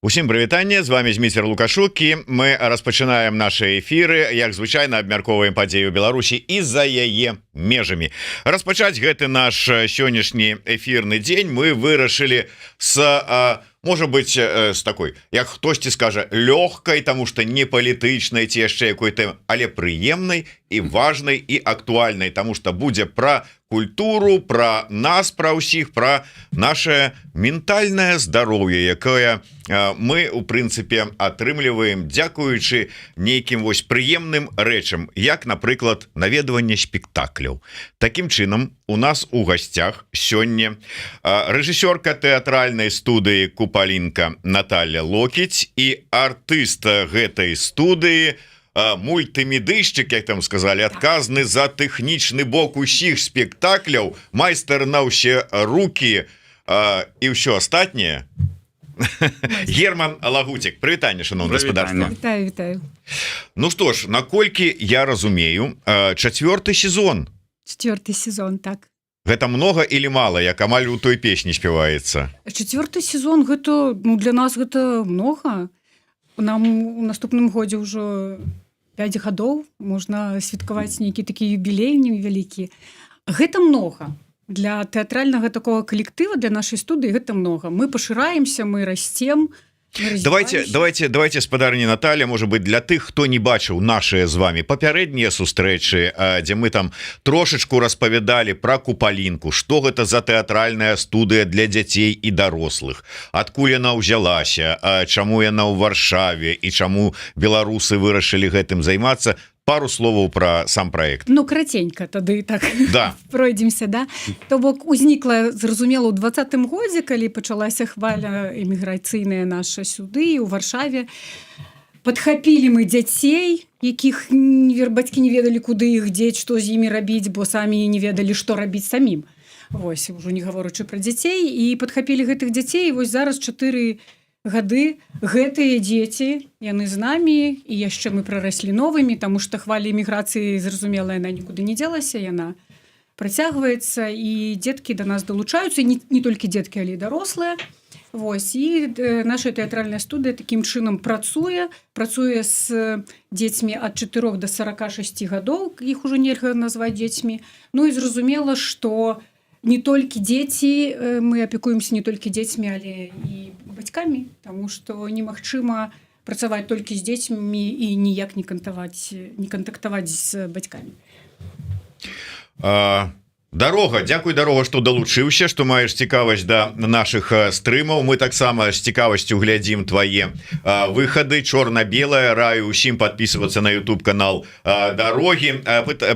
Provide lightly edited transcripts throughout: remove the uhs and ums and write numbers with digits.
Усім прывітанне, з вами Зміцер Лукашукі. Мы распачынаем наши эфиры, як звычайна абмяркоўваем падзею Беларусі і за яе межамі. Распачаць гэты наш сённяшні эфірны дзень мы вырашылі с, можа быть, с такой, як хтосьці скажа, лёгкай, таму што не палітычнай ці яшчэ якой-то, але прыемнай і важнай і актуальнай, таму што будзе пра культуру, пра нас, пра ўсіх, пра наше ментальнае здароўе, якое мы у прынцыпе атрымліваем дзякуючы нейкім вось прыемным рэчам, як, напрыклад, наведванне спектакляў. Такім чынам у нас у гасцях сёння рэжысёрка тэатральнай студыі Купалінка Наталья Локіць і артыст гэтай студыі, мультымедыйшчык, як там сказали, адказны за тэхнічны бок усіх спектакляў, майстар на ўсе рукі і ўсё астатняе. Герман Лагуцік, прывітанне, шановне гаспадарства. Вітаю. Ну што ж, наколькі я разумею, чацвёрты сезон. Чацвёрты сезон, так. Гэта много или мало, як амаль у той песні спяваецца? Чацвёрты сезон, гэта, для нас гэта много. Нам у наступным годзе ўжо 5 гадоў, можна святкаваць нейкі такі юбілей невялікі. Гэта много. Для тэатральнага такого калектыва, для нашай студыі гэта много. Мы пашыраемся, мы расцем. Давайте, спадарня Наталья, может быть, для тых, хто не бачыў нашыя з вами папярэднія сустрэчы, дзе мы там трошачку распавядалі пра Купалінку, што гэта за тэатральная студыя для дзяцей і дарослых, адкуль яна ўзялася, чаму яна ў Варшаве і чаму беларусы вырашылі гэтым займацца. Пару словаў пра сам праект. Ну, краценька тады так да. Пройдземся, да? То бок узнікла, зразумела, ў 20-м годзе, калі пачалася хваля эміграцыйная наша сюды, у Варшаве. Падхапілі мы дзяцей, якіх бацькі не ведалі, куды іх дзець, што з імі рабіць, бо самі не ведалі, што рабіць самім. Вось, ужо не гаворачы пра дзяцей. І падхапілі гэтых дзяцей, і вось зараз 4 гады гэтыя дзеці, яны з намі, і яшчэ мы прараслі новымі, таму што хваля эміграцыі, зразумела, яна нікуды не дзелася, яна працягваецца, і дзеткі да нас далучаюцца, не толькі дзеткі, але і дарослыя. Вось, і наша тэатральная студыя такім чынам працуе з дзецьмі ад 4 до 46 гадоў, іх ужо нельга назваць дзецьмі. Ну і зразумела, што не толькі дзеці, мы апекуемся не толькі дзецьмі, але і бацькамі, таму што немагчыма працаваць толькі з дзецьмі і ніяк не кантактаваць з бацькамі. Дарога, дзякуй, дарога, што далучыўся, што маеш цікавасць да нашых стрымаў. Мы таксама з цікавасцю глядзім твае выхады. Чорна-белая, раю усім подписываться на YouTube канал Дарогі.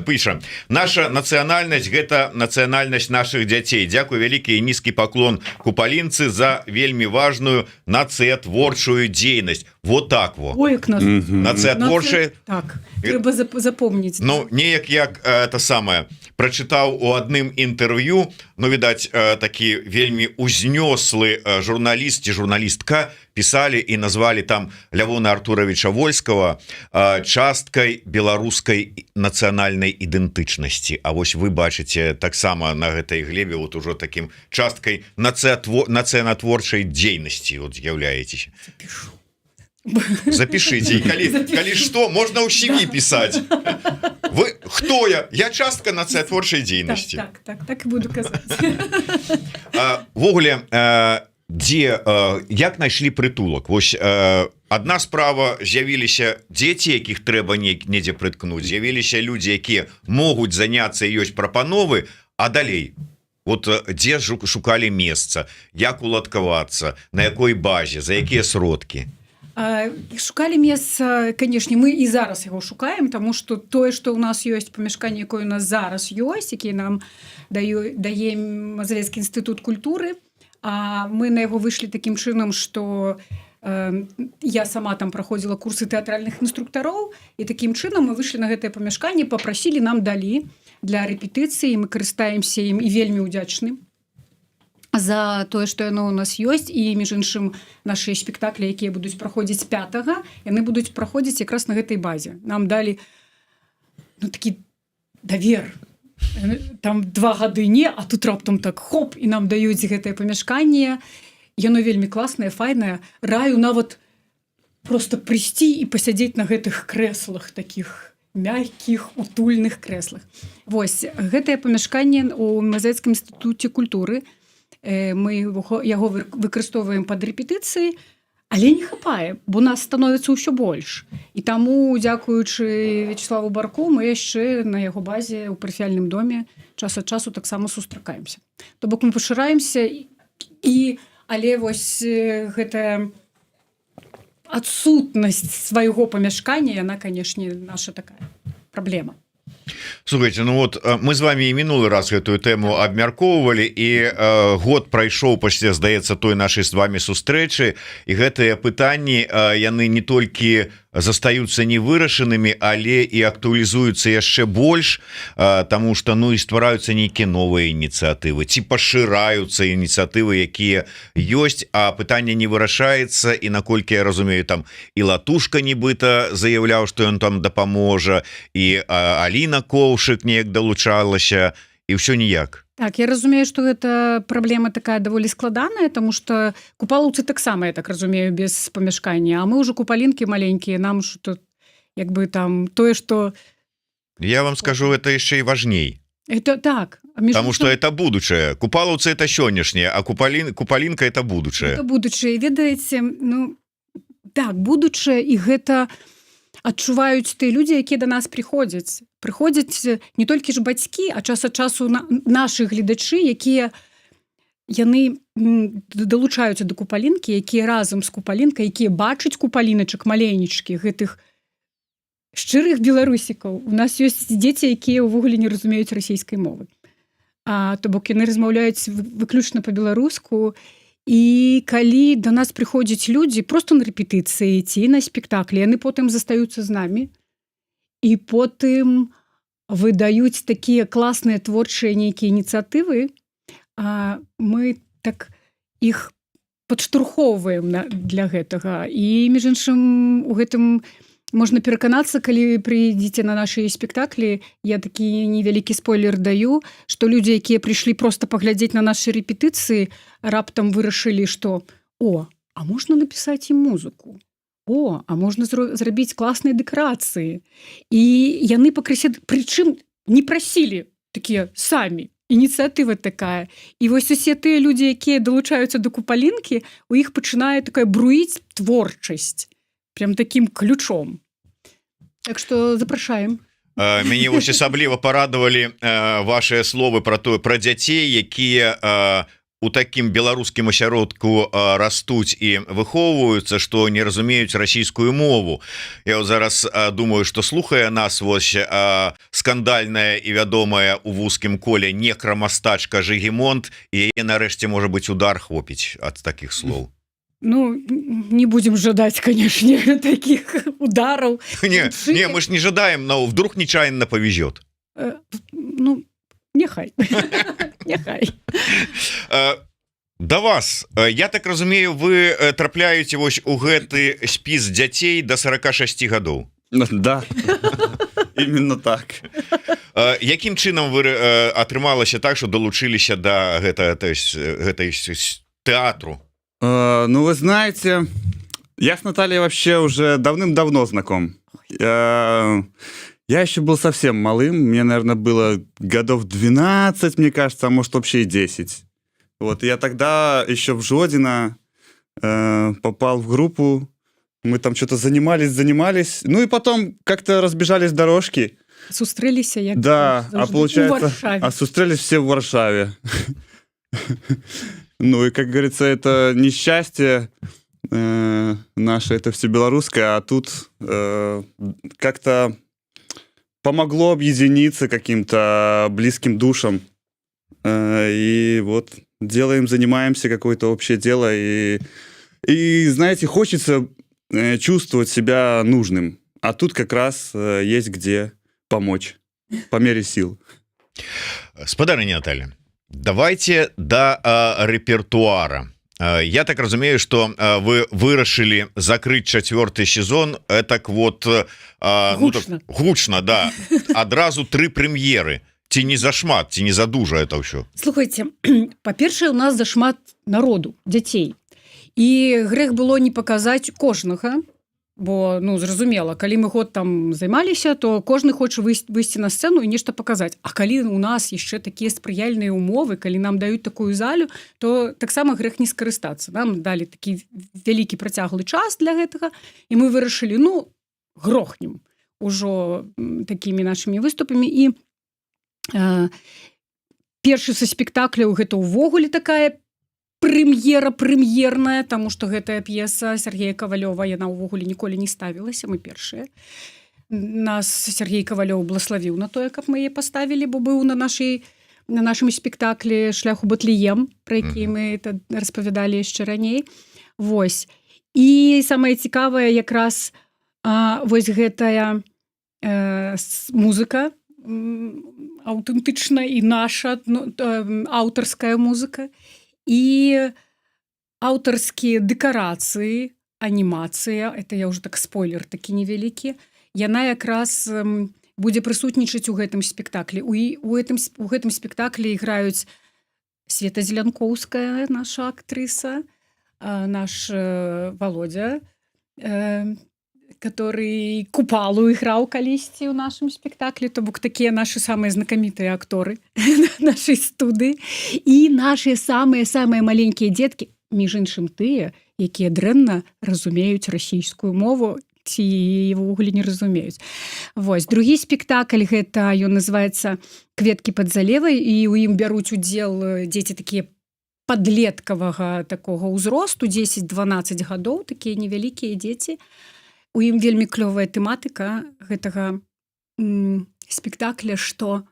Піша: наша нацыянальнасць — гэта нацыянальнасць наших дзяцей. Дзякуй вялікі і нізкі паклон Купалінцы за вельмі важную нацыятворчую дзейнасць. Вот так во. Ой, як нас. Нацыятворчая. Так, трэба запомніць. Ну, неяк як это самае прачытаў у адным інтэрв'ю, ну, відаць, такі вельмі узнёслы журналіст ці журналістка пісалі і назвалі там Лявона Артуровича Вольского часткай беларускай нацыянальнай ідэнтычнасці. А вось вы бачыце таксама на гэтай глебе вот ужо такім часткай нацыянатворчай дзейнасці вот з'яўляецеся. Запишите, калі што, можна ў CV пісаць. Вы хто я? Я частка нацыятворчай дзейнасці. Так і буду казаць. Ввогуле, як знайшлі прытулак? Вось адна справа, з'явіліся дзеці, якіх трэба недзе прыткнуць, з'явіліся людзі, якія могуць заняцца, ёсць прапановы, а далей вот дзе шукалі месца, як уладкавацца, на якой базе, за якія сродкі? Шукалі месца, канешне, мы і зараз яго шукаем, таму што тое, што ў нас ёсць памяшканне, якое у нас зараз ёсць, які нам дае Мазавецкі інстытут культуры, а мы на яго выйшлі такім чынам, што я сама там праходзіла курсы тэатральных інструктароў, і такім чынам мы выйшлі на гэтае памяшканне, папрасілі, нам далі для рэпетыцыі, мы карыстаемся ім і вельмі ўдзячны за тое, што яно ў нас ёсць, і між іншым нашыя спектаклі, якія будуць праходзіць 5-га, яны будуць праходзіць якраз на гэтай базе. Нам далі такі давер. Там 2 гады не, а тут раптам так хоп, і нам даюць гэтае памяшканне. яно вельмі класнае, файнае, раю нават просто прыйсці і пасядзець на гэтых крэслах, такіх мягкіх, утульных крэслах. Вось, гэтае памяшканне ў Мазырскім інстытуце культуры, мы яго выкарыстоўваем пад рэпетыцыі, але не хапае, бо нас становіцца ўсё больш. І таму, дзякуючы Вячеславу Барку, мы яшчэ на яго базе ў парафіяльным доме час ад часу таксама сустракаемся. То бок мы пашыраемся, але вось гэтая адсутнасць свайго памяшкання, яна, канешне, наша такая праблема. Слухайте, ну вот мы з вами і мінулы раз гэтую тэму абмяркоўвалі, і год прайшоў пасля, здаецца, той нашай з вами сустрэчы, і гэтыя пытанні яны не толькі застаюцца невырашанымі, але і актуалізуюцца яшчэ больш, таму што ну і ствараюцца нейкія новыя ініцыятывы, ці пашыраюцца ініцыятывы, якія ёсць, а пытанне не вырашаецца. І наколькі я разумею, там і Латушка нібыта заяўляў, што ён там дапаможа, і Аліна Коўшык неяк далучалася, і ўсё ніяк. Так, я разумею, што гэта праблема такая даволі складаная, таму што купалаўцы таксама, я так разумею, без памяшкання, а мы ўжо купалінкі маленькія, нам што як бы там тое, што... Я вам скажу, это яшчэ і важней. Это так. Потому что это будучае. Купалаўцы это сённяшняе, а купалінка это будучае. Это будучае, ведаеце, ну так, будучае, і гэта адчуваюць тыя людзі, якія да нас прыходзяць не толькі ж бацькі, а час ад часу нашы гледачы, якія яны далучаюцца да купалінкі, якія разам з купалінкай, якія бачаць купаліначак маленечкі, гэтых шчырых беларусікаў. У нас ёсць дзеці, якія ўвогуле не разумеюць расійскай мовы. То бок яны размаўляюць выключна па-беларуску. І калі да нас прыходзяць людзі проста на рэпетыцыі ці на спектаклі, яны потым застаюцца з намі і потым выдаюць такія класныя творчыя нейкія ініцыятывы, мы так іх падштурхоўваем для гэтага. І, між іншым, у гэтым можна пераканацца, калі прыйдзеце на нашы спектаклі. Я такі невялікі спойлер даю, што людзі, якія прыйшлі проста паглядзець на нашы рэпетыцыі, раптам вырашылі, што а можна напісаць ім музыку, а можна зрабіць класныя дэкарацыі. І яны пакрысе, прычым не прасілі такія самі. Ініцыятыва такая. І вось усе тыя людзі, якія далучаюцца да купалінкі, у іх пачынае такая бруіць творчасць. Прям таким ключом. Так что запрашаем. Мяне вось асабліва парадавалі вашыя словы пра дзяцей, якія у такім беларускім асяродку растуць і выхоўваюцца, што не разумеюць расійскую мову. Я зараз думаю, што слухае нас вось скандальная і вядомая у вузкім коле некрамастачка Жыгімонт, і яе нарэшце, можа быць, удар хопіць ад такіх слоў. Ну, не будем жадать, конечно, таких ударов. Не, мы ж не жадаем, но вдруг нечаянно повезет. Ну, нехай. Нехай. Да вас, я так разумею, вы трапляеце вось у гэты спіс дзяцей до 46 гадоў. Да, именно так. Якім чынам вы атрымалася так, што далучыліся да гэтай тэатру? Ну, вы знаете, я с Натальей вообще уже давным-давно знаком. Я еще был совсем малым, мне, наверное, было годов 12, мне кажется, а может, вообще и 10. Вот, я тогда еще в Жодино попал в группу, мы там что-то занимались, ну и потом как-то разбежались дорожки. Сустрелись, як да, а получается, сустрелись все в Варшаве. Ну и, как говорится, это несчастье наше, это все белорусское, а тут как-то помогло объединиться каким-то близким душам. И вот занимаемся, какое-то общее дело. И, знаете, хочется чувствовать себя нужным. А тут как раз есть где помочь по мере сил. Спадарыня Наталья, давайте до репертуара. Я так разумею, что вы вырашили закрыть 4-й сезон. Так вот гучно, да. Адразу 3 премьеры. Ці не зашмат, ці не задужа это ўсё? Слухайте, па-першае, у нас зашмат народу, дзяцей. і грэх было не паказаць кожнага, бо ну зразумела, калі мы год там займаліся, то кожны хоча выйсці на сцэну і нешта паказаць. А калі у нас яшчэ такія спрыяльныя умовы, калі нам даюць такую залю, то таксама грэх не скарыстацца. Нам далі такі вялікі працяглы час для гэтага, і мы вырашылі, ну, грохнем ужо такімі нашымі выступамі. І першы са спектакляў гэта ўвогуле такая прэм'ерная, таму што гэтая п'еса Сергея Кавалёва, яна ўвогуле ніколі не ставілася, мы першыя. Нас Сергей Кавалёў блаславіў на тое, каб мы яе паставілі, бо быў на нашым спектаклі «Шлях у Батлеем», пра які мы распавядалі яшчэ раней. Вось. І самае цікавае якраз вось гэтая музыка, аўтэнтычна і наша аўтарская музыка, і аўтарскія дэкарацыі, анімацыя, это я ўжо так спойлер такі невялікі, яна якраз будзе прысутнічаць у гэтым спектаклі. У гэтым спектаклі іграюць Света Зелянкоўская, наша актрыса, наш Володя, который Купалу іграў калісьці ў нашым спектаклі, то бок такія нашы самыя знакамітыя акторы нашай студыі. І нашыя самыя маленькія дзеткі, між іншым тыя, якія дрэнна разумеюць расійскую мову ці ўвогуле не разумеюць. Вось, другі спектакль, гэта ён называецца «Кветкі пад залевай», і ў ім бяруць удзел дзеці такія падлеткавага такога ўзросту, 10-12 гадоў, такія невялікія дзеці. У ім вельмі клёвая тэматыка гэтага спектакля, што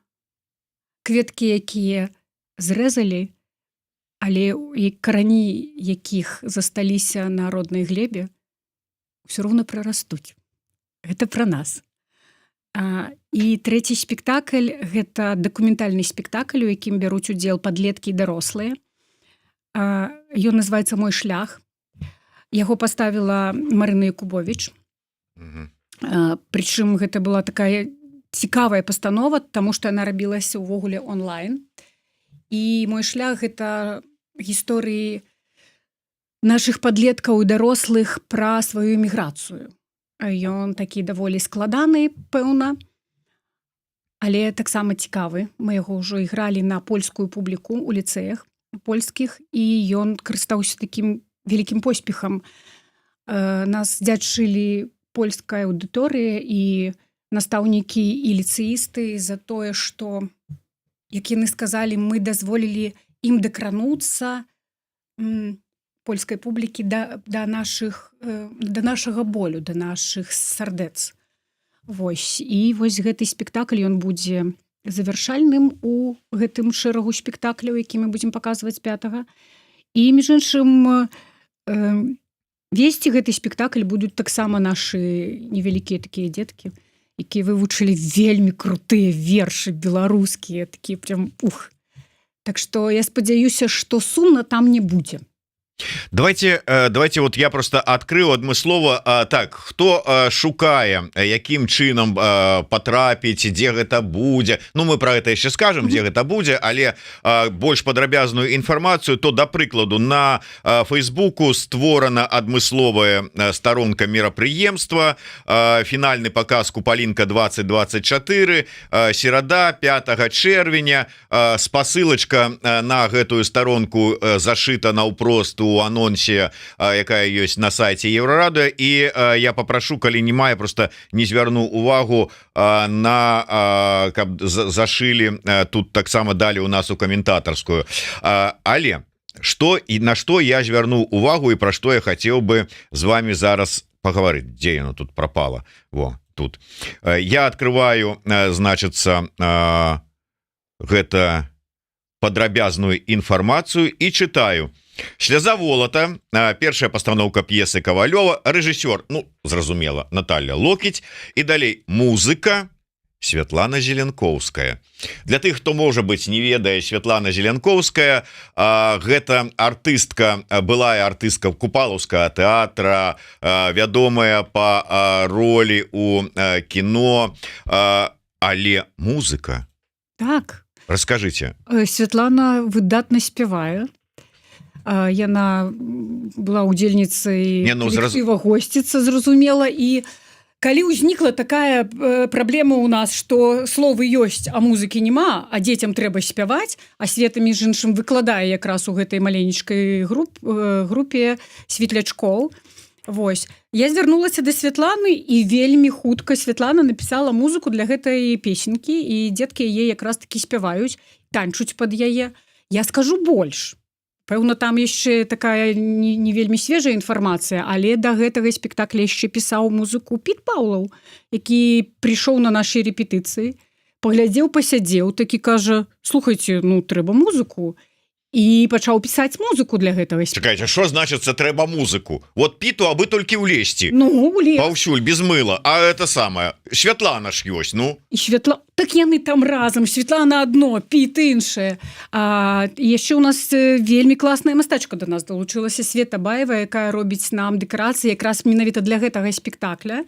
кветкі, якія зрэзалі, але карані якіх засталіся на роднай глебе, ўсё роўна прарастуць. Гэта пра нас. І трэці спектакль – гэта дакументальны спектакль, у якім бяруць удзел падлеткі і дарослыя. Ён называецца «Мой шлях». Яго паставіла Марына Якубовіч. Прычым гэта была такая цікавая пастанова, таму што яна рабілася ўвогуле онлайн. І «Мой шлях» – гэта гісторыі нашых падлеткаў і дарослых пра сваю эміграцыю. Ён такі даволі складаны, пэўна, але таксама цікавы. Мы яго ўжо ігралі на польскую публіку ў ліцэях польскіх, і ён карыстаўся такім вялікім поспехам. Нас дзячылі польская аўдыторыя і настаўнікі і ліцэісты за тое, што, як яны сказалі, мы дазволілі ім дакрануцца польскай публікі да нашага болю, да нашых сардэц. Вось. І вось гэты спектакль, ён будзе завяршальным у гэтым шэрагу спектакляў, які мы будзем паказваць 5-го. І, між іншым, весці гэты спектакль будуць таксама нашы невялікія такія дзеткі, якія вывучылі вельмі крутыя вершы беларускія, такія прям ух. Так што я спадзяюся, што сумна там не будзе. Давайте вот я просто открыл адмыслова. Так, хто шукае, якім чынам патрапіць, дзе гэта будзе, ну мы про это яшчэ скажем, дзе гэта будзе, але больш падрабязную інфармацыю, то да прыкладу на Фейсбуку створана адмысловая старонка мерапрыемства, фінальны паказ Купалінка 2024, серада 5 чэрвеня, спасылачка на гэтую старонку зашыта наўпрост у анонсе, якая ёсць на сайце Еўрарадыё, і я папрашу, калі не мае, просто не звярну увагу на каб зашылі тут таксама далі у нас у каментатарскую. Але што і на што я звярну увагу і пра што я хацеў бы з вами зараз пагаварыць, дзе яно тут прапала. Во, тут я открываю, значыцца, гэта падрабязную інфармацыю і чытаю. «Сляза волата», першая пастаноўка п'есы Кавалёва, рэжысёр, ну, зразумела, Наталья Локіць, і далей музыка Святлана Зеленкоўская. Для тых, хто, можа быць, не ведае, Святлана Зеленкоўская, гэта артыстка, былая артыстка Купалаўскага тэатра, вядомая па ролі у кіно, але музыка. Так. Раскажыце. Святлана выдатна спявае. Яна была удзельніцай Не, ну, калектыва госціца, зразумела, і калі ўзнікла такая праблема ў нас, што словы ёсць, а музыкі няма, а дзецям трэба спяваць, а Света, між іншым, выкладае якраз у гэтай маленечкай групе светлячкоў. Вось. Я звярнулася да Святланы, і вельмі хутка Святлана напісала музыку для гэтай песенькі, і дзеткі яе якраз такі спяваюць, танчуць пад яе. Я скажу больш. Пэўна, там яшчэ такая не вельмі свежая інфармацыя, але да гэтага спектакля яшчэ пісаў музыку Піт Паўлаў, які прыйшоў на нашы рэпетыцыі, паглядзеў, пасядзеў, такі кажа: слухайце, ну трэба музыку. І пачаў пісаць музыку для гэтага спектакля. Чакайце, што значыцца трэба музыку? Вот Піту абы толькі ўлезці. Ну, улез. Паўсюль, без мыла. А это самае, Святлана ж ёсць, ну. І так яны там разам, Святлана адно, Піт іншае. А яшчэ ў нас вельмі класная мастачка да нас далучылася, Света Баева, якая робіць нам дэкарацыі якраз менавіта для гэтага спектакля.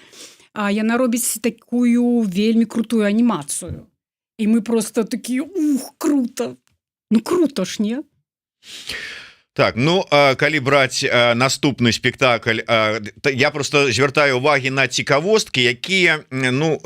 А яна робіць такую вельмі крутую анімацыю. І мы просто такія: ух, круто. Ну круто ж, не? Так, ну, калі браць наступны спектакль, я просто звяртаю увагі на цікавосткі, якія, ну,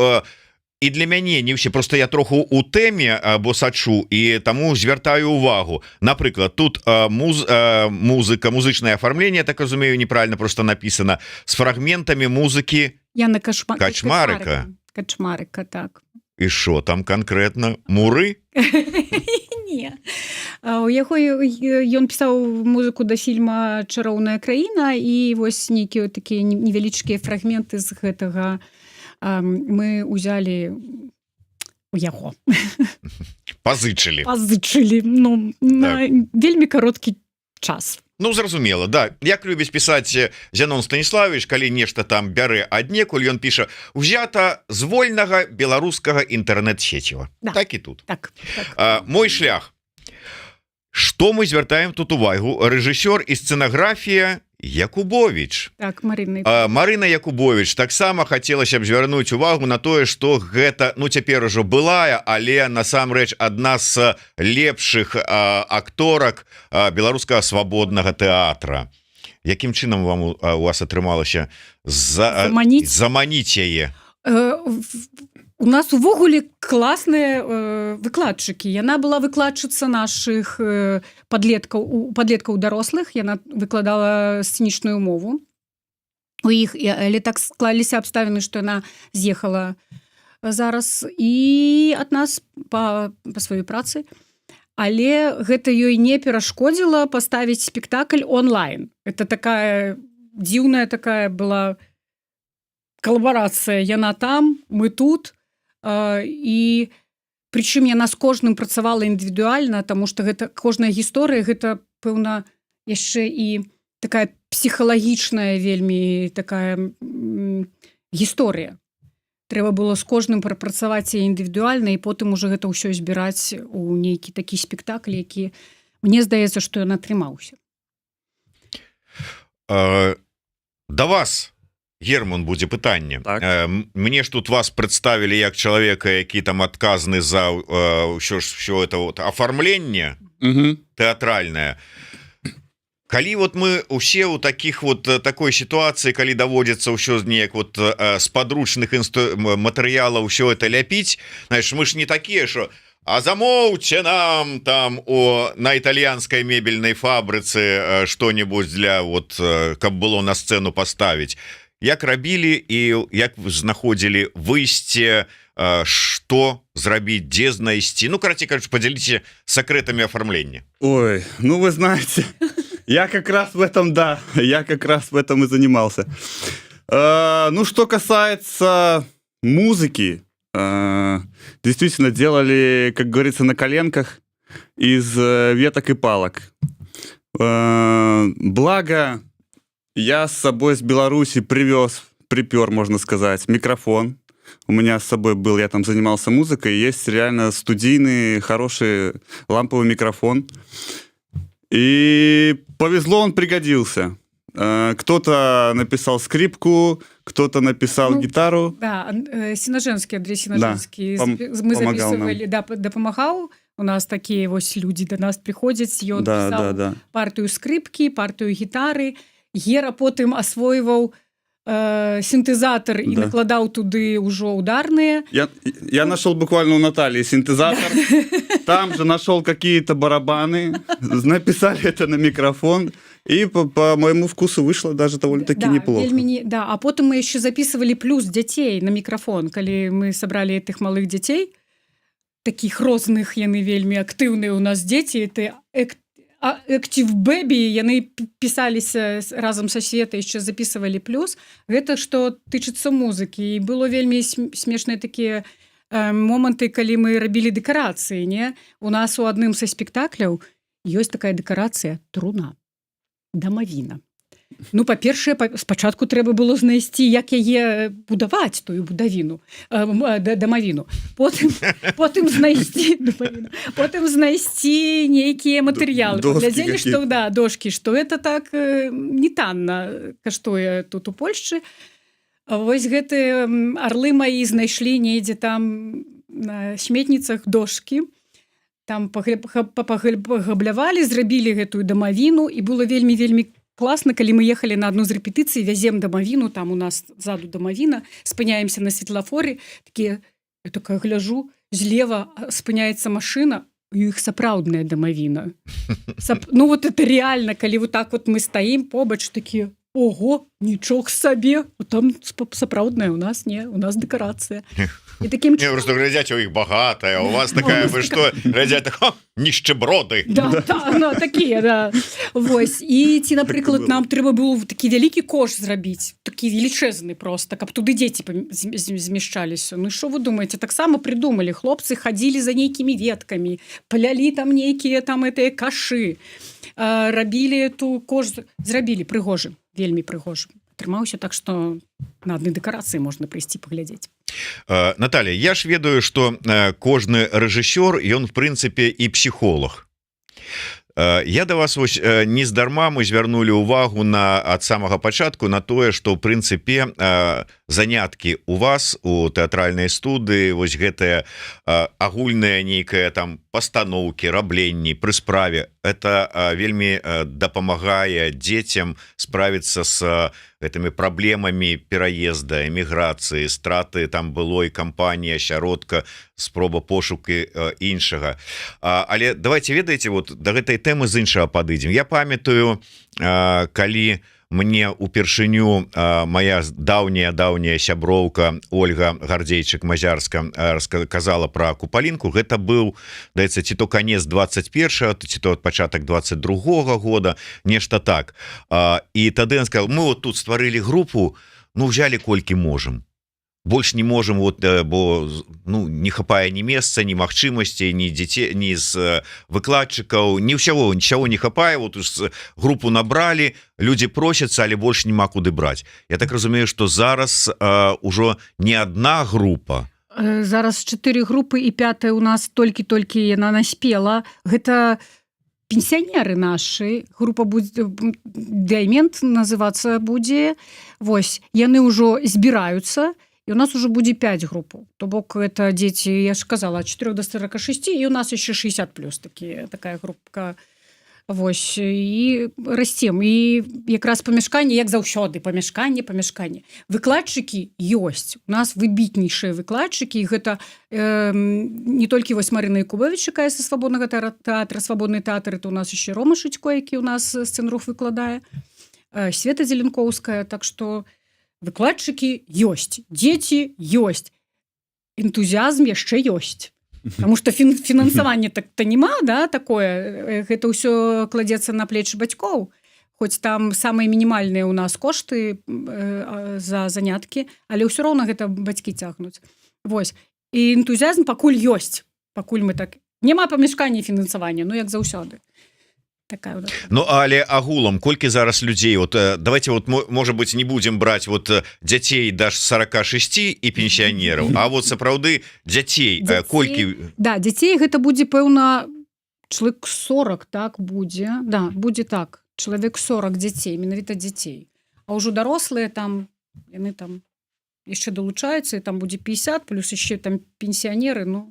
і для мяне не ўсе, просто я троху у тэме, бо сачу, і таму звяртаю увагу. Напрыклад, тут музыка, музычнае афармленне, так разумею, неправильно просто написано, з фрагментамі музыкі Яна Качмарыка. Качмарыка, так. І що там конкретно? Муры? Не. У яго ён пісаў музыку да фільма «Чароўная краіна», і вось нейкія такія невялічкія фрагменты з гэтага мы ўзялі у яго. Пазычылі. Ну, на вельмі кароткі час. Ну, зразумела, да. Як любіць пісаць Зянон Станіславович, калі нешта там бярэ аднекуль, ён піша: «Узята з вольнага беларускага інтэрнэт-сеціва». Да. Так і тут. Так. Мой шлях. Што мы звяртаем тут увагу? Рэжысёр і сцэнаграфія Якубович. Так, Марына. Марына Якубович. Таксама хацелася б звярнуць увагу на тое, што гэта, ну, цяпер ужо былая, але насамрэч адна з лепшых акторак беларускага свабоднага тэатра. Якім чынам у вас атрымалася заманіць яе? У нас увогуле класныя выкладчыкі. Яна была выкладчыца нашых падлеткаў дарослых. Яна выкладала сцэнічную мову у іх, але так склаліся абставіны, што яна з'ехала зараз і ад нас па сваёй працы. Але гэта ёй не перашкодзіла паставіць спектакль онлайн. Это такая дзіўная такая была калабарацыя. Яна там, мы тут. І прычым яна з кожным працавала індывідуальна, таму што гэта кожная гісторыя, гэта, пэўна, яшчэ і такая псіхалагічная вельмі такая гісторыя. Трэба было з кожным прапрацаваць яе індывідуальна, і потым уже гэта ўсё збіраць у нейкі такі спектакль, які, мне здаецца, што ён атрымаўся. Да вас, Герман, будзе пытанне. Так. Мне ж тут вас прадставілі як чалавека, які там адказны за ўсё это вот афармленне тэатральнае. Калі вот мы усе ў таких вот такой сітуацыі, калі даводзіцца ўсё неяк вот з падручных матэрыялаў ўсё это ляпіць, знаешь, мы ж не такія, що а замоўце нам там на італьянскай мебельнай фабрыцы што-небудзь для вот, каб было на сцэну паставіць. Як рабілі і як знаходзілі выйсце, што зрабіць, дзе знайсці? Ну, карацей кажучы, подзяліце сакрэтамі афармлення. Ой, ну вы знаете, я как раз в этом и занимался. Ну, что касается музыки, действительно делали, как говорится, на коленках из веток и палок. Благо, я с собой с Беларуси припер, можно сказать, микрофон. У меня с собой был, я там занимался музыкой, есть реально студийный, хороший ламповый микрофон. И повезло, он пригодился. Кто-то написал скрипку, кто-то написал гитару. Да, Сінажэнскі, Андрей Сінажэнскі. Мы записывали, да, дапамагаў. У нас такія вось людзі да нас прыходзяць, ён Да, пісаў да. партыю скрыпкі, партыю гітары. Гера потым асвойваў синтезатор и Да. накладаў туды ўжо ударныя. Я нашел буквально у Натальи синтезатор. Там же нашел какие-то барабаны. Написали это на микрофон. И по моему вкусу вышло даже довольно-таки неплохо. Да, а потым мы еще записывали плюс дзяцей на микрофон, калі мы собрали этих малых дзяцей, таких розных, яны вельмі актыўныя у нас дзеці, это Active Baby, яны пісаліся разам са Светай, яшчэ записывалі плюс. Гэта што тычыцца музыкі. І было вельмі смешныя такія моманты, калі мы рабілі дэкарацыі, не? У нас у адным са спектакляў ёсць такая дэкарацыя труна, дамавіна. Ну, па-першае, спачатку трэба было знайсці, як яе будаваць, тую будавіну, дамавіну. Потым знайсці нейкія матэрыялы. Паглядзелі, што дошкі, што это так не танна каштуе тут у Польшчы. Вось гэтыя арлы маі знайшлі недзе там на сметніцах дошкі. Там пагаблявалі, зрабілі гэтую дамавіну, і было вельмі-вельмі класна, калі мы ехалі на адну з рэпетыцый, вязем дамавіну, там у нас ззаду дамавіна, спыняемся на светлафоры, такія, я такая гляжу, злева спыняецца машына, у іх сапраўдная дамавіна. Ну вот это реально, калі вот так вот мы стаім побач, такія, ого, нічога сабе, там сапраўдная, у нас не, у нас дэкарацыя. І таким чином... Просто глядзяць, у іх багатая, у вас такая, вы што, глядзяць, нішчеброды. Да, такія, да. Вось, і ці, напрыклад, нам трэба было такі вялікі кош зрабіць, такі велічэзны просто, каб туды дзеці змяшчаліся. Ну, што вы думаеце, таксама придумалі, хлопцы хадзілі за нейкімі веткамі, палялі там нейкія там гэтыя кашы, рабілі эту кош, зрабілі прыгожым, вельмі прыгожым. Атрымаўся так, што на адной дэкарацыі можна прыйсці паглядзець. Наталья, я ж ведаю, что кожны рэжысёр, ён в прынцыпе і псіхолог. Я да вас вось нездарма мы звярнулі ўвагу ад самага пачатку на тое, што ў прынцыпе заняткі у вас у тэатральнай студыі, вось гэтая агульная нейкая там пастаноўкі, рабленні пры справе, это вельмі дапамагае дзецям справіцца с гэтымі праблемамі пераезда, эміграцыі, страты там былой кампаніі, асяродка, спроба пошукі іншага. Але давайте ведаеце, вот да гэтай тэмы з іншага падыдзем. Я памятаю, калі мне упершыню моя даўняя сяброўка Ольга Гардзейчык-Мазярска расказала про Купалінку. Гэта быў, даецца, ці то канец 21-го, ці то пачатак 22-го года, нешта так. І тады ён сказал, мы вот тут стварылі групу, ну взяли колькі можем. Больш не можем, вот, бо ну, не хапае ні месца, ні магчымасцей, ні дзяцей, ні з выкладчыкаў, ні ўсяго, нічого не хапае, вот групу набралі, людзі просяцца, але больш няма куды браць. Я так разумею, што зараз ужо не адна група. Зараз 4 групы і 5-я у нас толькі яна наспела. Гэта пенсіянеры нашы, група будзе Даймент называцца будзе. Вось, яны ўжо збіраюцца. І у нас уже будзе 5 групаў. То бок это дзеці, я ж казала, ад 4 до 46, і у нас яшчэ 60 плюс такая групка. Вось, і расцем. І якраз памяшканне, як заўсёды, памяшканне. Выкладчыкі ёсць. У нас выбітнейшыя выкладчыкі, і гэта не толькі вось Марына Якубович, якая са свабоднага тэатра, свабодны тэатр, это у нас яшчэ Рома Шытько, які у нас сцэнрух выкладае, Света Зеленковская, так што выкладчыкі ёсць, дзеці ёсць, энтузіазм яшчэ ёсць. Таму што фінансаванне так-то няма, да, такое, гэта ўсё кладзецца на плечы бацькоў, хоць там самыя мінімальныя ў нас кошты за заняткі, але ўсё роўна гэта бацькі цягнуць. Вось, і энтузіазм пакуль ёсць, пакуль мы так... Няма памяшкання фінансавання, ну як заўсёды. Такая, ну але агулам колькі зараз людзей, вот давайте вот можа быть не будем браць вот дзяцей да 46 і пенсіянераў, а вот сапраўды дзяцей колькі? Да, дзяцей гэта будзе пэўна чалавек 40, так будзе, да, будзе так, чалавек 40 дзяцей, менавіта дзяцей, а ўжо дарослыя там, яны там яшчэ далучаюцца, і там будзе 50, плюс яшчэ там пенсіянеры, ну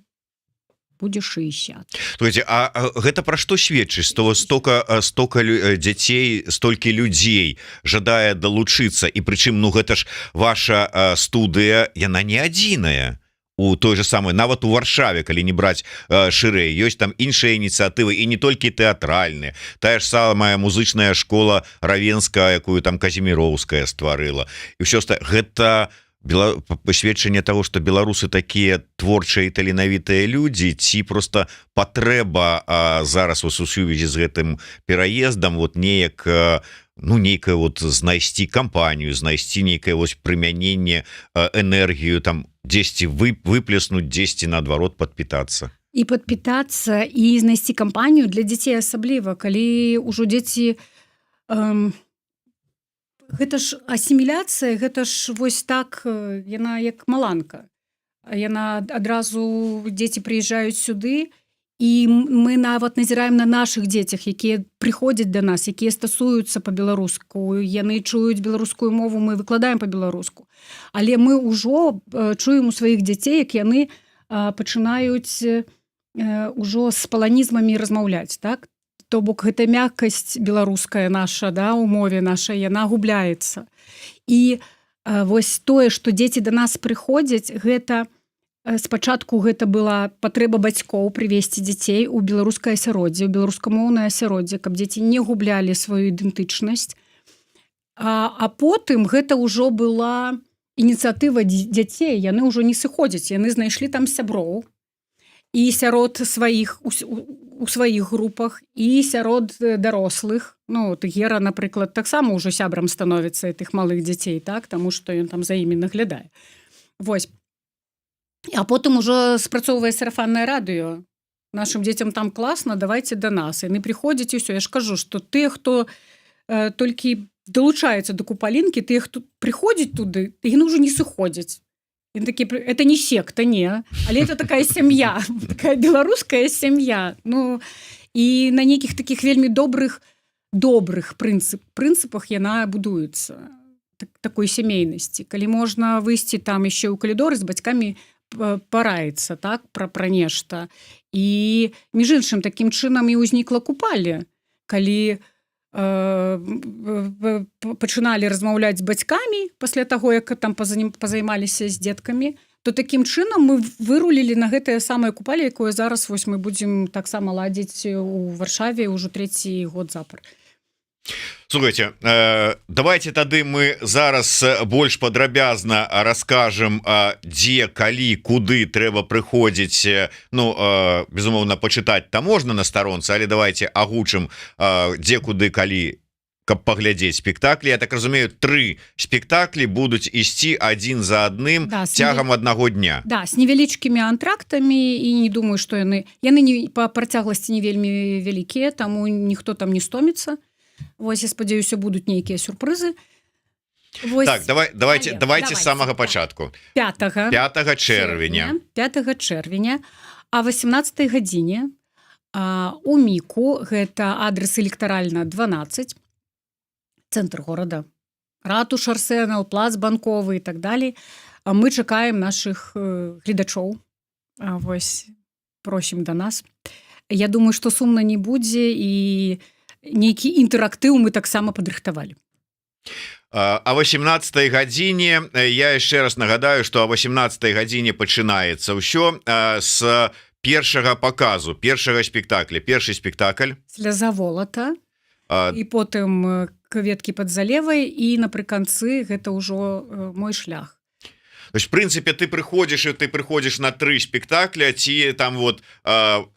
будзе 60. Слухайте, гэта пра што сведчыць, што стока дзяцей, столькі людзей жадае далучыцца, і прычым ну гэта ж ваша студыя, яна не адзіная у той же самой, нават у Варшаве, калі не браць шырэй, ёсць там іншыя ініцыятывы, і не толькі тэатральныя, тая ж самая музычная школа Равенская, якую там Казіміроўская стварыла, і ўсё гэта пасведчанне того, што беларусы такія творчыя і таленавітыя людзі, ці просто патрэба зараз у сувязі з гэтым пераездам вот неяк ну нейкае вот знайсці кампанію, знайсці нейкае вось прымяненне энергію там дзесьці выплеснуць, дзесьці наадварот падпітацца. І падпітацца і знайсці кампанію для дзяцей асабліва, калі ўжо дзеці гэта ж асіміляцыя, гэта ж вось так яна як маланка. Яна адразу дзеці прыязджаюць сюды, і мы нават назіраем на нашых дзецях, якія прыходзяць да нас, якія стасуюцца па-беларуску, яны чуюць беларускую мову, мы выкладаем па-беларуску. Але мы ўжо чуем у сваіх дзяцей, як яны пачынаюць ўжо з паланізмамі размаўляць, так? То бок гэта мяккасць беларуская наша, да, у мове нашай, яна губляецца. І вось тое, што дзеці да нас прыходзяць, гэта спачатку гэта была патрэба бацькоў прывесці дзяцей у беларускае асяроддзе, у беларускамоўнае асяроддзе, каб дзеці не гублялі сваю ідэнтычнасць. А потым гэта ўжо была ініцыятыва дзяцей, яны ўжо не сыходзяць, яны знайшлі там сяброў і сярод сваіх у сваіх групах, і сярод дарослых. Ну, Гера, напрыклад, таксама ўжо сябрам становіцца тых малых дзяцей, так, таму што ён там за імі наглядае. Вось. А потым ужо спрацоўвае сарафаннае радыё. Нашым дзецям там класна, давайце да нас. Яны прыходзяць і ўсё. Я ж кажу, што тыя, хто толькі далучаецца да купалінкі, тыя, хто прыходзяць туды, яны ўжо не сыходзяць. Яны такі, это не секта, не. Але это такая сям'я, такая беларуская сям'я. Ну, і на нейкіх такіх вельмі добрых прынцыпах яна будуецца. Такой сямейнасці. Калі можна выйсці там яшчэ ў калідоры з бацькамі параіцца, так, пра нешта. І, між іншым, такім чынам і ўзнікла купалля. Калі пачыналі размаўляць з бацькамі пасля таго, як там пазаймаліся з дзеткамі, то такім чынам мы вырулілі на гэтае самае купалле, якое зараз вось мы будзем таксама ладзіць у Варшаве ўжо 3-й год запар. Слухайте, давайте тады мы зараз больш падрабязна раскажам, дзе, калі, куды трэба прыходзіць. Ну, безумоўна, пачытаць там можна на старонцы, але давайте агучым, дзе, куды, калі, каб паглядзець спектаклі. Я так разумею, 3 спектаклі будуць ісці адзін за адным, да, цягам аднаго дня. Да, з невялічкімі антрактамі, і не думаю, што яны па працягласці не вельмі вялікія, таму ніхто там не стоміцца. Вось, я спадзяюся, будуць нейкія сюрпрызы. Вось, так, давайте з самага пачатку. 5 чэрвеня. 5 чэрвеня, а 18 гадзіне у Міку, гэта адрес электаральна 12, цэнтр горада, ратуш Арсенал, плац Банковы і так далей. Мы чакаем нашых гледачоў. Вось, просім да нас. Я думаю, што сумна не будзе, і нейкі інтэрактыў мы таксама падрыхтавалі. А 18 гадзіне, я яшчэ раз нагадаю, што о 18 гадзіне пачынаецца ўсё з першага паказу, першага спектакля. Першы спектакль «Сляза волата», і потым «Кветкі пад залевай», і напрыканцы гэта ўжо «Мой шлях». То есть, в принципе, ты приходишь на 3 спектакля, ці там вот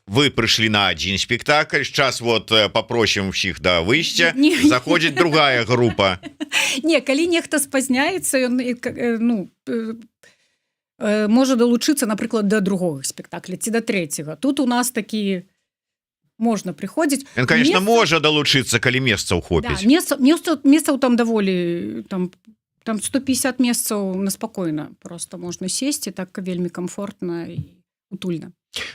вы пришли на 1 спектакль, сейчас вот попросим всіх да выйсця, заходит другая группа. Не, калі нехта спазняецца, ён можа далучыцца, напрыклад, да другого спектакля ці да 3-го. Тут у нас такі можна прыходзіць. Ён, конечно, можа далучыцца, калі месцаў хопіць. Да, месцаў там даволі, там 150 месцаў на спакойна, просто можна сесці, так вельмі комфортна і утульна.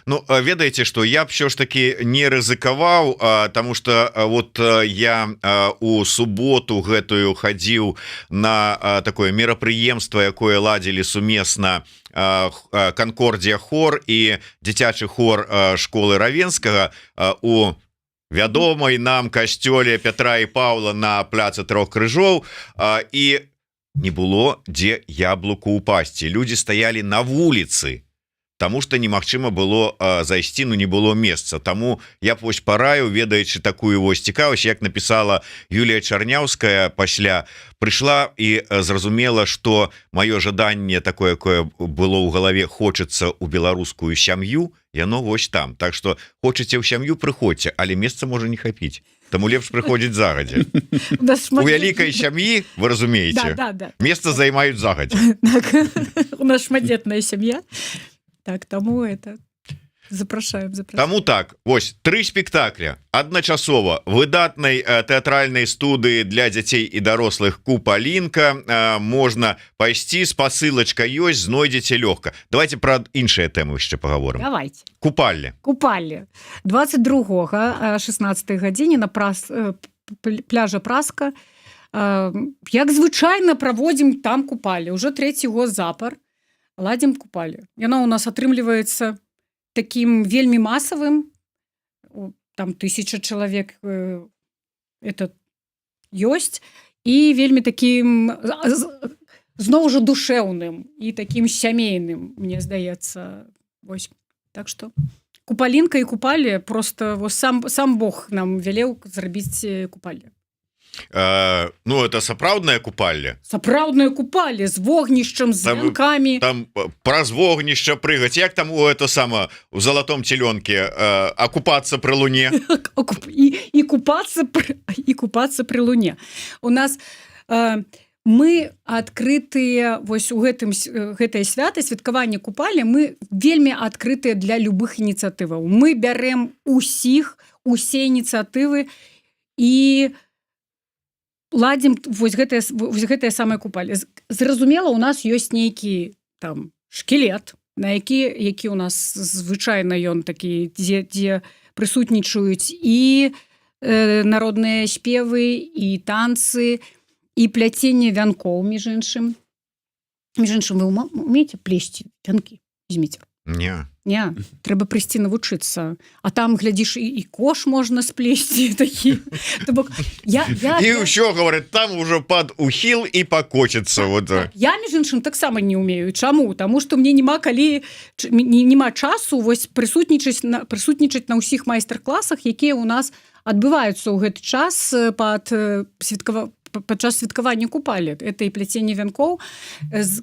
Ну ведаеце что я б все ж таки не рызыкаваў тому что вот я у суботу гэтую хадзіў на такое мерапрыемство якое ладзілі сумесна Канкордія хор і дзіцячы хор школы Равенскага у вядомай нам касцёле Пятра і Паўла на пляцы Трох крыжоў і не было дзе яблуку упасці, людзі стаялі на вуліцы, Таму что немагчыма было зайсці, ну не было месца. Таму я б вось параю, ведаючы такую вось цікавасць, як написала Юлія Чарняўская пасля, прыйшла і зразумела, что маё жаданне такое, якое было ў галаве, хочацца ў беларускую сям'ю, яно вось там. Так что хочаце ў сям'ю, прыходзьце, але месца можа не хапіць. Таму лепш прыходзіць загадзя. У вялікай сям'і, вы разумееце, месца займаюць загадзя. У нас шматдзетная сям'я. Так, тому это запрашаем. Таму так, вось 3 спектакля адначасова выдатнай тэатральнай студыі для дзяцей і дарослых Купалінка. Можна пайсці, спасылачка ёсць, знойдзеце лёгка. Давайте пра іншыя тэмы яшчэ паговорым. Давайте. Купальня. 22-го 16 гадзіне на пляжа Праска. Як звычайна праводзім там купалі. Уже 3-й год запар. Ладзім купалі. Яно у нас атрымліваецца таким вельмі масавым, там 1000 чалавек это ёсць, і вельмі таким зноў жа душэўным і таким сямейным, мне здаецца. Вось. Так што Купалінка і купалі, просто сам Бог нам велеў зрабіць купалі. Ну это сапраўдная купальня, сапраўдная купальня з вогнішчам, з вянкамі, там праз вогнішча прыгаць, як там у это сама у залатом целёнке акупацца пры луне і купацца пры луне. У нас мы адкрытыя вось у гэтае свята святкаванне купалі, мы вельмі адкрытыя для любых ініцыятываў. Мы бярэм усе ініцыятывы і ладзім вось гэтыя самыя купалі. Зразумела, у нас ёсць нейкі там шкілет, на які у нас звычайна ён такі, дзе прысутнічаюць і народныя спевы, і танцы, і пляценне вянкоў, між іншым. Між іншым, вы умееце плесці вянкі? Візьміце. Не, трэба прыйсці навучыцца. А там, глядзіш, і кош можна сплесці такі. І ўсё, говорит, там уже пад ухіл і пакочыцца. Я, між іншым, таксама не умею. Чаму? Таму што мне няма часу прысутнічаць на ўсіх майстар-класах, якія ў нас адбываюцца ў гэты час падчас святкавання купалі. Это і пляценне вянкоў.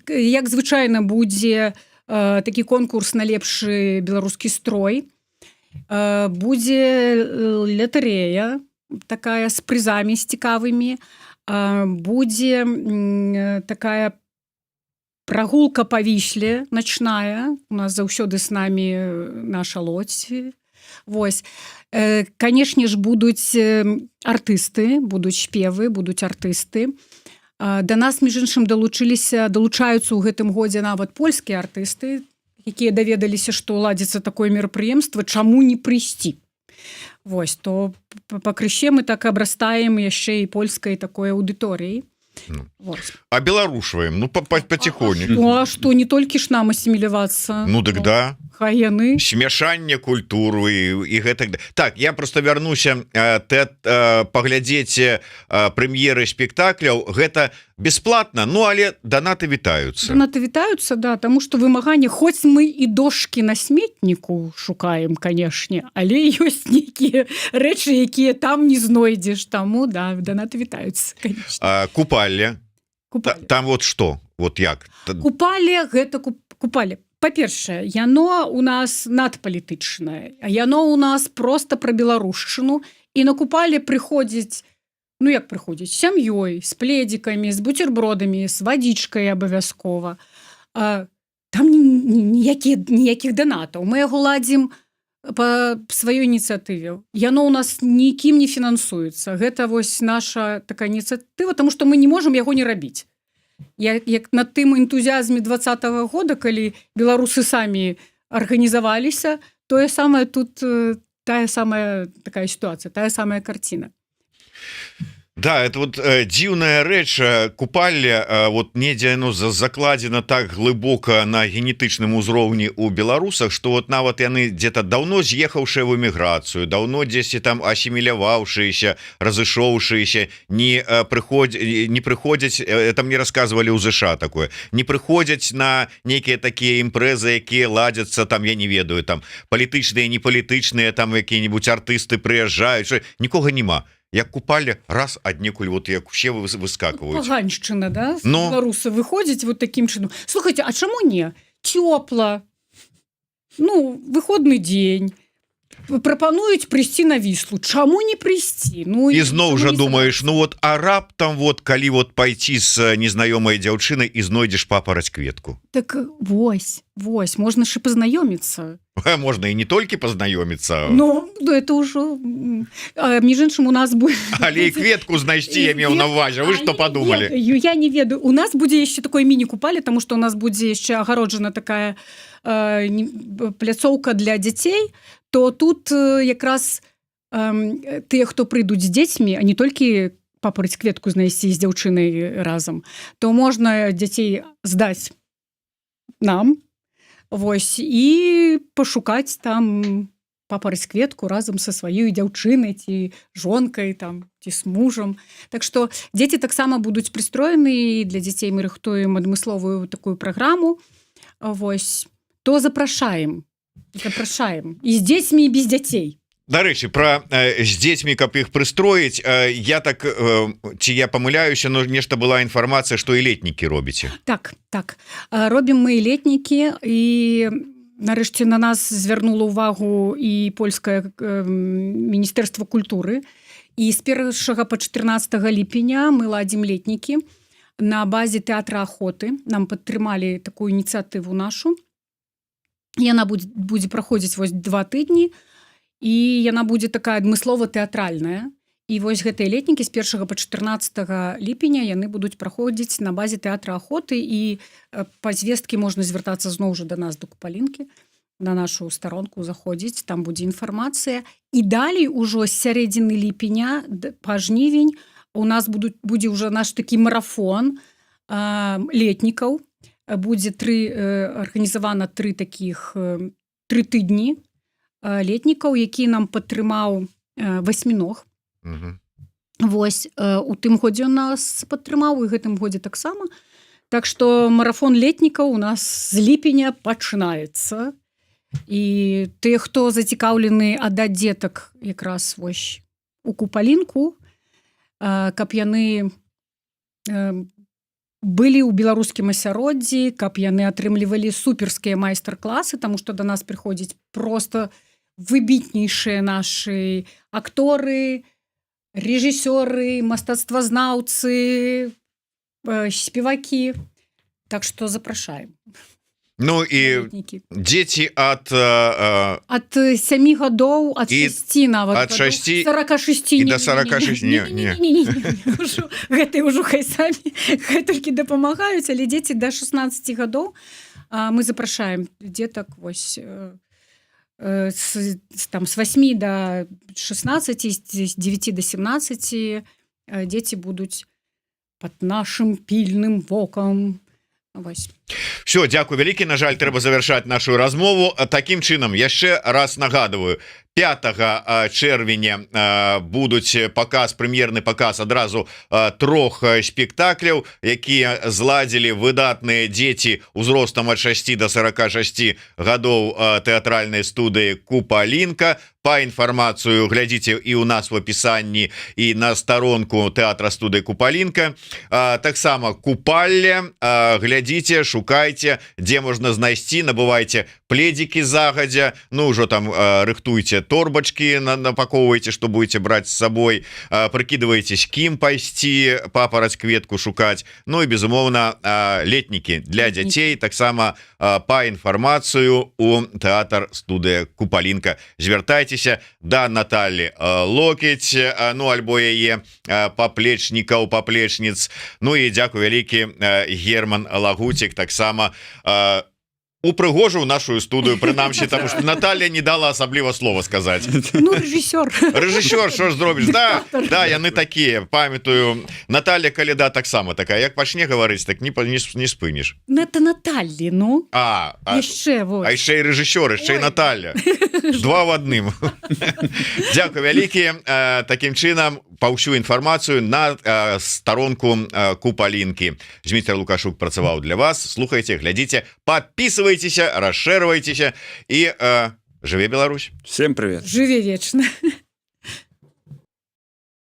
Як звычайна будзе такі конкурс на лепшы беларускі строй, будзе латарэя такая з прызамі, з цікавымі, будзе такая прагулка па Вісле начная, у нас заўсёды з намі наша лодзь. Вось. Канешне ж, будуць артысты, будуць спевы, будуць артысты. Да нас, між іншым, далучаюцца ў гэтым годзе нават польскія артысты, якія даведаліся, што ладзіцца такое мерапрыемства, чаму не прыйсці. Вось, то пакрысе мы так абрастаем яшчэ і польскай такой аўдыторыяй. А беларушваем, ну паціхоньку. Ну а што, не толькі ж нам асімілявацца? Ну дык да. Хай яны. Смяшанне культуры і гэтак. Так, я просто вярнуся, паглядзеце прэм'еры спектакляў, гэта бесплатна, ну але данаты вітаюцца. Данаты вітаюцца, да, таму што вымаганне, хоць мы і дошкі на сметніку шукаем, канешне, але ёсць нейкія рэчы, якія там не знойдзеш, таму, да, данаты вітаюцца, канешне. Купальня. Там вот што? Вот як? Купальня, гэта купальня. Па-першае, яно у нас надпалітычнае, а яно у нас просто пра беларушчыну, і на купалі прыходзіць, ну як прыходзіць, сям'ёй, з пледзікамі, з буцербродамі, з вадзічкай абавязкова. Там ніякіх данатаў. Мы яго ладзім па сваёй ініцыятыве. Яно у нас нікім не фінансуецца. Гэта вось наша такая ініцыятыва, таму што мы не можам яго не рабіць. Як на тым энтузіазме 20-го года, калі беларусы самі арганізаваліся, тое самае тут тая самая такая сітуацыя, тая самая карціна. Да, это вот дзіўная рэч, купальня вот недзе закладзена так глыбока на генетычным узроўні у беларусах, что вот нават яны где-то давно з'ехаўшыя в эміграцыю, давно дзесьці там асіміляваўшыеся, разышоўшыеся, не прыходзяць, там не рассказывалі ў ЗША такое, не прыходзяць на нейкія такія імпрэзы, якія ладзяцца там, я не ведаю, там палітычныя, непалітычныя, там якія-нибудь артысты прыязджаюць, нікога няма. Як купальня, раз аднекуль вот як все выскакивают. Паганшчына, да? Беларусы выходзяць вот таким чынам. Слухайте, а чаму не? Цёпла. Ну, выходны дзень. Прапануюць прыйсці на Віслу. Чаму не прыйсці? Ну, і зноў жа думаеш, ну вот, а раптам вот, калі вот пайти з незнаёмай дзяўчынай і знойдзеш папараць кветку. Так вось, можна ж і пазнаёміцца. Можно и не только познакомиться. Ну, это уже... Між іншым, у нас будет... Але и кветку знайсці я имел на увазе. Вы что подумали? Я не ведаю. У нас будет еще такое мини-купале, потому что у нас будет еще огороджена такая пляцоўка для дзяцей, то тут якраз тыя, хто прыйдуць з дзецьмі, а не толькі папараць кветку знайсці з дзяўчынай разам, то можна дзяцей здаць нам, вось, і пашукаць там папараць кветку разам са сваёй дзяўчынай ці жонкай там, ці з мужам. Так што дзеці таксама будуць прыстроены, і для дзяцей мы рыхтуем адмысловую такую праграму. Вось, то запрашаем. І з дзецьмі, і без дзяцей. Дарэчы, про з дзецьмі, каб іх прыстроіць, я так, ці я памыляюся, но нешта была інфармацыя, што і летнікі робіце. Так, робім мы і летнікі, і нарэшце на нас звярнула ўвагу і польскае міністэрства культуры, і з 1 па 14 ліпеня мы ладзім летнікі на базе тэатра Ахоты. Нам падтрымалі такую ініцыятыву нашу. Яна будзе праходзіць вось 2 тыдні, і яна будзе такая адмыслова-тэатральная. І вось гэтыя летнікі з 1 па 14 ліпеня яны будуць праходзіць на базе тэатра Ахоты, і па звесткі можна звяртацца зноў жа да нас, да Купалінкі, на нашу старонку заходзіць, там будзе інфармацыя. І далей ужо з сярэдзіны ліпеня па жнівень у нас будзе ўжо наш такі марафон летнікаў. Будзе арганізавана 3 тыдні летнікаў, які нам падтрымаў Васьміног. Вось, у тым годзе у нас падтрымаў, і гэтым годзе таксама. Так што марафон летнікаў у нас з ліпеня пачынаецца. І тыя, хто зацікаўлены аддаць дзетак якраз вось у Купалінку, каб яны былі ў беларускім асяроддзі, каб яны атрымлівалі суперскія майстар-класы, таму што да нас прыходзяць проста выбітнейшыя нашы акторы, рэжысёры, мастацтвазнаўцы, спевакі. Так што запрашаем. Ну і дзеці ад 7 гадоў, ад 6 нават. Ад 6 46 і да 46. Гэта ўжо хай самі толькі дапамагаюць, але дзеці да 16 гадоў мы запрашаем дзетак вось там з 8 да 16, з 9 да 17 дзеці будуць пад нашым пільным вокам. Вось. Все, дзякуй вялікі. На жаль, трэба завяршаць нашу размову. Такім чынам, яшчэ раз нагадываю, 5 чэрвеня будуць прэм'ерны паказ адразу 3 спектакляў, якія зладзілі выдатныя дзеці ўзростам ад 6 до 46 гадоў тэатральнай студыі Купалінка. Па інфармацыю глядзіце і ў нас в апісанні, і на старонку тэатра студыі Купалінка. Таксама купальня, глядзіце, шукайце, дзе можна знайсці, набывайце пледзікі загадзя, ну ўжо там рыхтуйце торбачкі, напаковвайце, што будете браць з сабой, прыкідвайце, з кім пайсці папараць кветку шукаць. Ну і безумоўна летнікі для дзяцей таксама па інфармацыю у тэатр студыя Купалінка. Звяртайцеся да Наталі Локіць, ну альбо яе паплечнікаў, паплечніц. Ну і дзякуй вялікі, Герман Лагуцік таксама упрыгожыў нашу студыю прынамсі тому что Наталья не дала асабліва слова сказаць Ну, рэжысёр. рэжысёр що ж зробіш да яны такія памятаю Наталья Каліда таксама такая як пачне гаварыць так не спыніш Ну, это Натальи, ну. А Яшчэ, вот. яшчэ і рэжысёр яшчэ і Ой. Наталья два в адным Дзякуй вялікі такім чынам па ўсю інфармацыю на старонку Купалінкі Зміцер Лукашук працаваў для вас слухайте глядзіце подписывайтеся расширвайтеся і жыве Беларусь Всем привет. Живи вечно.